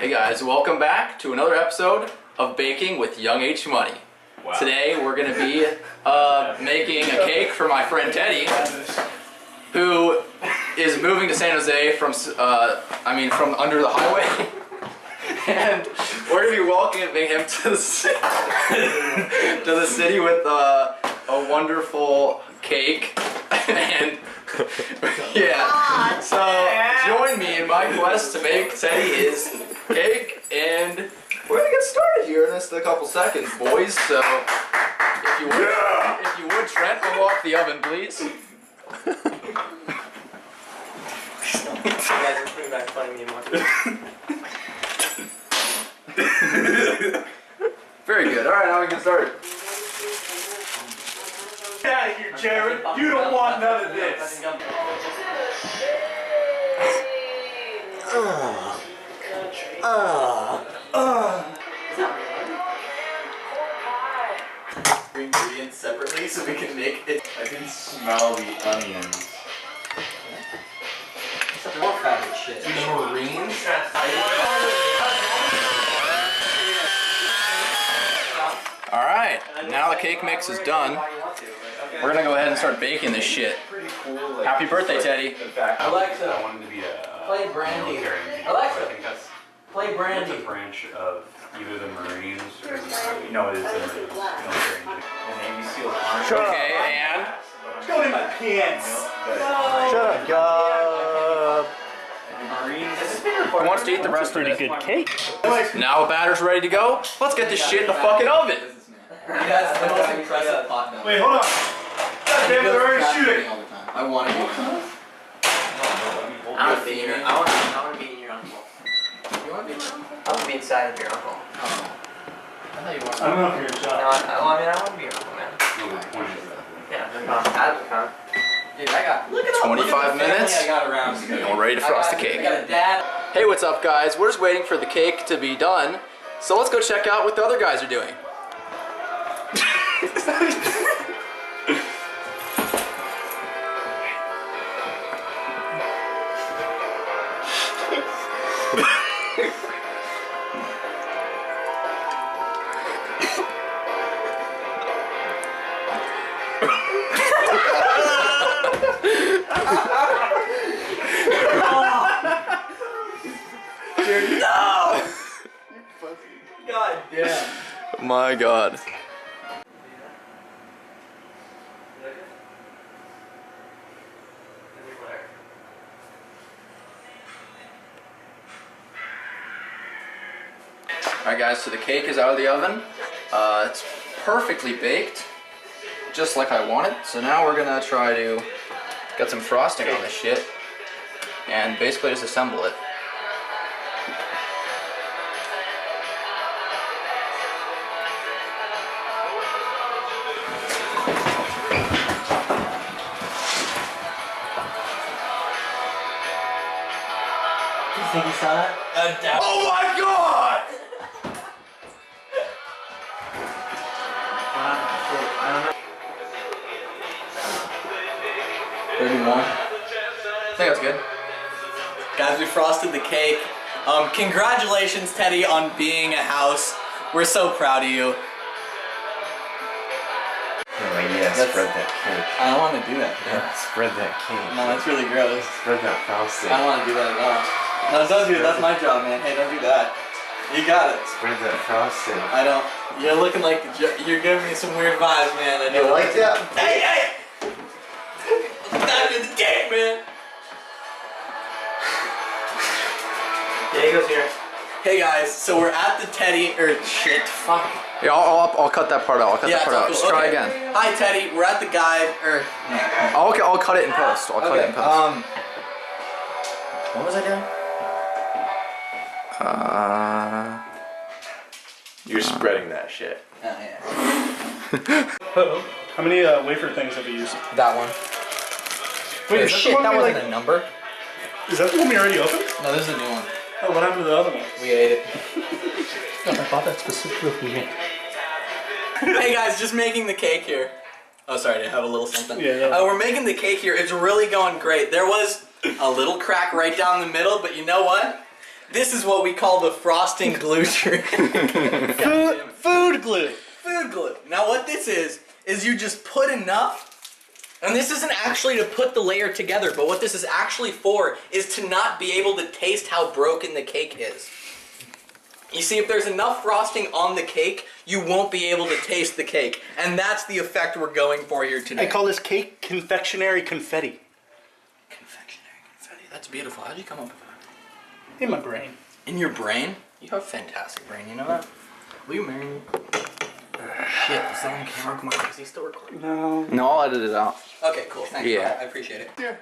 Hey guys, welcome back to another episode of Baking with Young H-Money. Wow. Today we're going to be making a cake for my friend Teddy, who is moving to San Jose from under the highway. And we're going to be welcoming him to the city, with a wonderful cake. And yeah, so join me in my quest to make Teddy his cake, and we're gonna get started here in just a couple seconds, boys. So if you would, Trent, unlock the oven, please. You guys are putting back funny anymore. Very good. All right, now we can start. Get out of here, Jared. You don't want none of this. Ingredients separately so we can make it. I can smell the onions. More fatty shit. Marines. Alright, now the cake mix is done. We're gonna go ahead and start baking this shit. Happy birthday, Teddy. Alexa, I wanted to be play Brandy. military. Alexa, I think that's play Brandy. a branch of either the Marines or no, it is the military. The Navy SEALs. Okay, and Go in my pants. shut up, God. Marines. Who wants to eat the rest of it? Good cake. Now the batter's ready to go. Let's get this shit in the fucking oven. That's the most impressive pot now. Wait, hold on. God damn it, they're already shooting. I want to be. I want to be in your. I want to be in your uncle. You want to be? I want to be inside of your uncle. I thought you wanted I don't know if you're a No, shot. I want to be your uncle, man. Yeah, no problem. That's fine. Dude, I got. Look at 25 minutes. I got around. And we're ready to frost the I cake. got a dad. Hey, what's up, guys? We're just waiting for the cake to be done. So let's go check out what the other guys are doing. Dude, no! God damn. My God. Alright guys, so the cake is out of the oven. It's perfectly baked, just like I wanted. So now we're gonna try to get some frosting on this shit and basically just assemble it. You think you saw that? Oh my God! I don't know. 31. I think that's good. Guys, we frosted the cake. Congratulations, Teddy, on being a house. We're so proud of you. Spread that cake. I don't want to do that. Yeah, spread that cake. No, that's really gross. Spread that frosting. I don't want to do that at all. No, don't do it. That's my job, man. Hey, don't do that. You got it. Spread that frosting. I don't. You're looking like you're giving me some weird vibes, man. I You like that? Hey, hey! Let's dive into the cake, man. Diego's here. Hey guys, so we're at the Teddy fuck. Yeah, I'll cut that part out. I'll cut that part out. cool. Let's try Okay. again. Hi Teddy, we're at the guy I'll cut it in post. I'll cut it in post. What was I doing? You're spreading that shit. Oh yeah. How many wafer things have you used? That one. Wait, Oh, is that shit, the one that we, wasn't like, a number. Is that the one we already opened? No, this is a new one. Oh, what happened to the other one? We ate it. I bought that specifically for me. Hey guys, just making the cake here. Oh, sorry, I have a little something. Yeah. We're making the cake here. It's really going great. There was a little crack right down the middle, but you know what? This is what we call the frosting glue trick. Food glue. Food glue. Now what this is you just put enough, and this isn't actually to put the layer together, but what this is actually for is to not be able to taste how broken the cake is. You see, if there's enough frosting on the cake, you won't be able to taste the cake. And that's the effect we're going for here today. I call this cake confectionery confetti. Confectionery confetti. That's beautiful. How did you come up with that? In my brain. In your brain? You have a fantastic brain, you know that? Will you marry me? Shit, is that on camera? Come on, is he still recording? No. No, I'll edit it out. Okay, cool. Thanks. Yeah. I appreciate it. Here.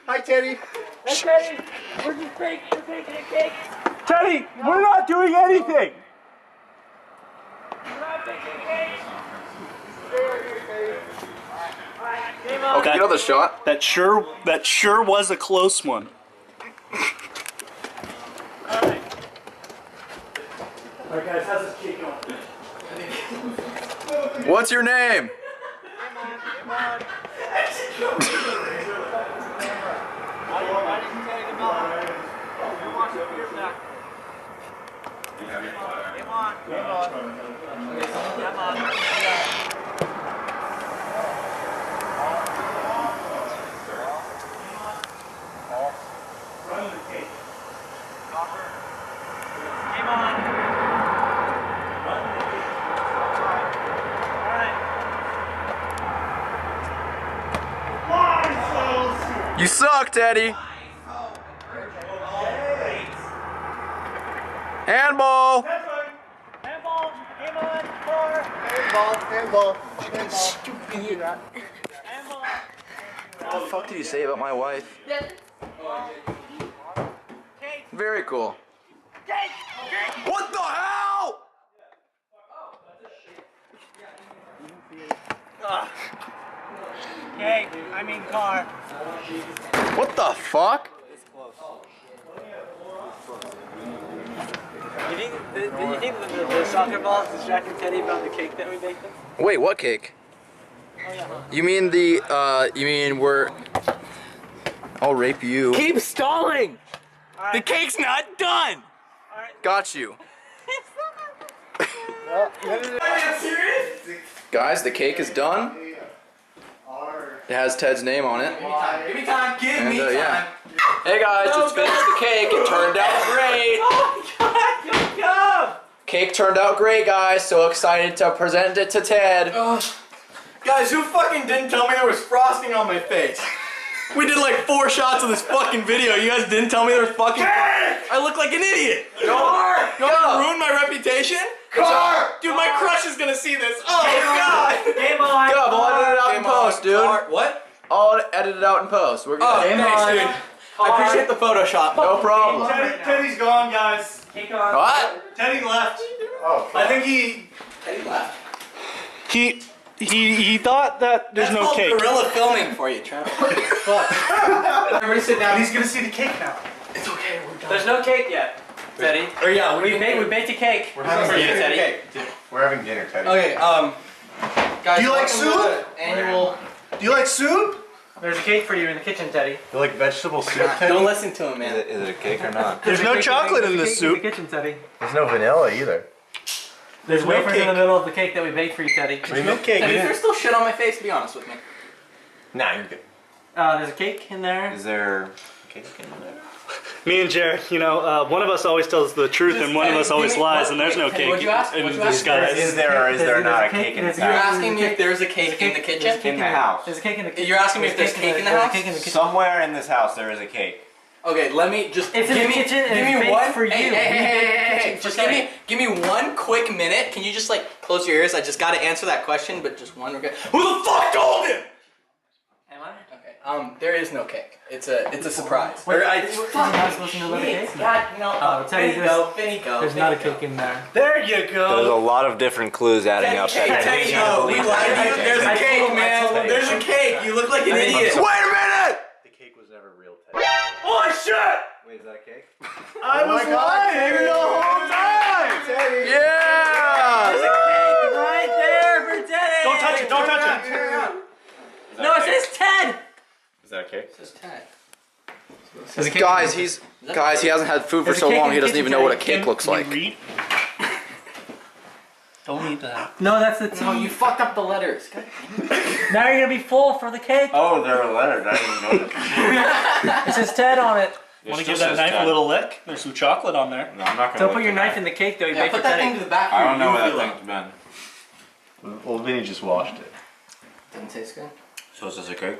Hi, Teddy. Hey, Teddy, where's your cake? We're taking a cake. Teddy, we're not doing anything. We're not taking a cake. Game on. Okay. Another shot. That sure was a close one. Alright. Alright guys, how's this cake going? What's your name? Come on. I didn't tell you to go. You want some beer back. Come on. Come on. Run the cake. Game on. You suck, Teddy. Handball. Handball. Game on. 4. Handball. Handball. What the fuck did you say about my wife? Cake. Very cool. Cake. What the hell? Cake. I mean car. What the fuck? You think the soccer ball is distracting Teddy about the cake that we baked him? Wait, what cake? You mean we're... I'll rape you. Keep stalling! Alright. The cake's not done! Got you. Guys, the cake is done. It has Ted's name on it. Give me time, give me time. Yeah. Hey guys, just finished the cake. It turned out great. Oh my god, go! Cake turned out great, guys. So excited to present it to Ted. Guys, who fucking didn't tell me there was frosting on my face? We did like 4 shots of this fucking video. You guys didn't tell me there was fucking... I look like an idiot. You want to ruin my reputation? Dude, my crush is gonna see this. Oh god. Game on. Go, I'll edit it out in post, dude. What? I'll edit it out in post. We're Oh, good. thanks, dude. I appreciate the Photoshop. No problem. Teddy's gone, guys. Cake on. What? Teddy left. Oh. I think he thought that there's That's no called cake. guerrilla filming for you, Trent. Everybody sit down. He's gonna see the cake now. It's okay, we're done. There's no cake yet, Teddy. Or yeah, We baked a cake. We're having dinner. Teddy. We're having dinner, Teddy. Okay, guys, Do you like welcome to soup? the Annual... Do you like soup? There's a cake for you in the kitchen, Teddy. You like vegetable soup, Teddy? Don't listen to him, man. Is it a cake or not? There's no chocolate in this In soup. the kitchen, Teddy. There's no vanilla either. There's no wafers in cake. the middle of the cake that we baked for you, Teddy. There's no cake. Is there still shit on my face? Be honest with me. Nah, you're good. There's a cake in there. Is there cake in there? Me and Jared, you know, one of us always tells the truth and one of us always lies, and there's no cake What'd you ask? in What'd you ask? disguise. Is there or is there not a There's cake in the there's You're house? asking me if there's a cake in the kitchen? In the house. There's a cake in the kitchen. You're asking me if there's cake in the There's house? a cake in the kitchen. Somewhere in this house there is a cake. Okay, let me just It's in give the me, kitchen and give it's me baked one for you. Hey, just Okay. give me one quick minute. Can you just like close your ears? I just got to answer that question, but just one. Okay. Who the fuck told him? Am I? Okay. There is no cake. It's a surprise. Wait, Or I you're not supposed to know about the cake? God, no. Oh, Teddy, Finny go. There's not a cake in there. There you There's a go. lot of different clues adding up. Teddy, no. We lied to you. There's a cake, man. There's a cake. You look like an idiot. Wait a minute! The cake was never real, Teddy. Oh shit! Wait, is that a cake? I was lying the whole time. Yeah! There's a cake right there for Teddy! Don't touch it. Don't touch it. No, it says Ted! Is that a cake? This is Ted. Guys, he hasn't had food for so long he doesn't even know what a cake looks like. Don't eat that. No, that's the T. No, you fucked up the letters. Now you're gonna be full for the cake. Oh, there are letters. I didn't notice. It says Ted on it. Want to give that knife a little lick? There's some chocolate on there. No, I'm not gonna. Don't put your knife in the cake though. You make Put that thing to pathetic. the back. I don't know where that uvula. thing's been. Well, Vinny just washed it. Doesn't taste good. So is this a cake?